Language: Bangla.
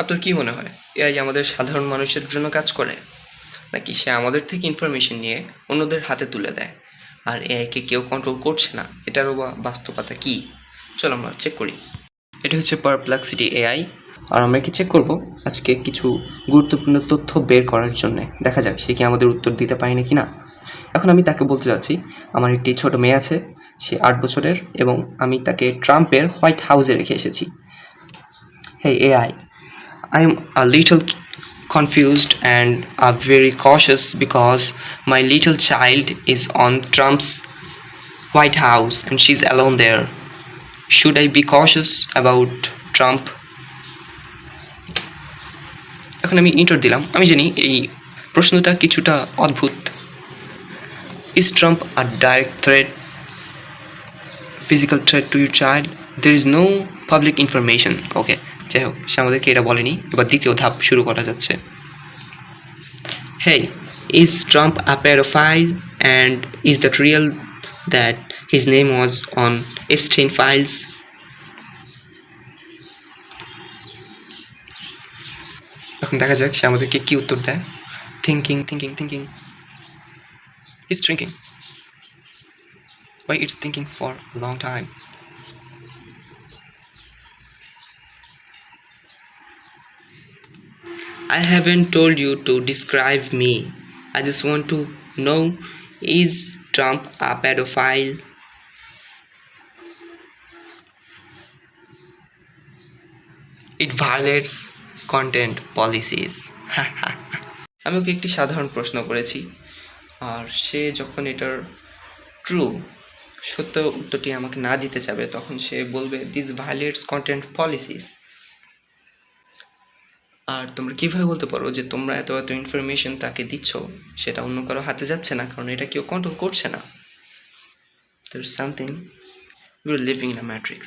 আপনার কি মনে হয় এআই আমাদের সাধারণ মানুষের জন্য কাজ করে, নাকি সে আমাদের থেকে ইনফরমেশন নিয়ে অন্যদের হাতে তুলে দেয়? আর এআইকে কেউ কন্ট্রোল করছে না, এটারও বা বাস্তবতা কী? চলো আমরা চেক করি। এটা হচ্ছে পারপ্লেক্সিটি এআই, আর আমরা কি চেক করব আজকে কিছু গুরুত্বপূর্ণ তথ্য বের করার জন্য। দেখা যাক সে কি আমাদের উত্তর দিতে পারে নাকি না। এখন আমি তাকে বলতে যাচ্ছি, আমার একটি ছোট মেয়ে আছে, সে 8 বছরের, এবং আমি তাকে ট্রাম্পের হোয়াইট হাউসে রেখে এসেছি। Hey AI, I'm a little confused and very cautious because my little child is on Trump's White House and she's alone there. Should I be cautious about Trump? এখন আমি ইন্টার দিলাম। আমি জানি এই প্রশ্নটা কিছুটা অদ্ভুত। Is Trump a direct threat, physical threat to your child? There is no public information. Okay, যাই হোক, সে আমাদেরকে এটা বলেনি। এবার দ্বিতীয় ধাপ শুরু করা যাচ্ছে। Hey, is Trump a pedophile, and is that real that his name was on Epstein files? এখন দেখা যাক সে আমাদেরকে কি উত্তর দেয়। Thinking. It's drinking. Why it's thinking for a long time? I haven't told you to describe me. I just want to know, is Trump a pedophile? It violates content policies. আমি ওকে একটি সাধারণ প্রশ্ন করেছি, আর সে যখন এটার সত্য উত্তরটি আমাকে না দিতে চাবে, তখন সে বলবে দিস ভায়োলেটস কন্টেন্ট পলিসিস। আর তোমরা কীভাবে বলতে পারো যে তোমরা এত ইনফরমেশন তাকে দিচ্ছ, সেটা অন্য কারো হাতে যাচ্ছে না, কারণ এটা কেউ কন্ট্রোল করছে না। There's something, we're living in a matrix.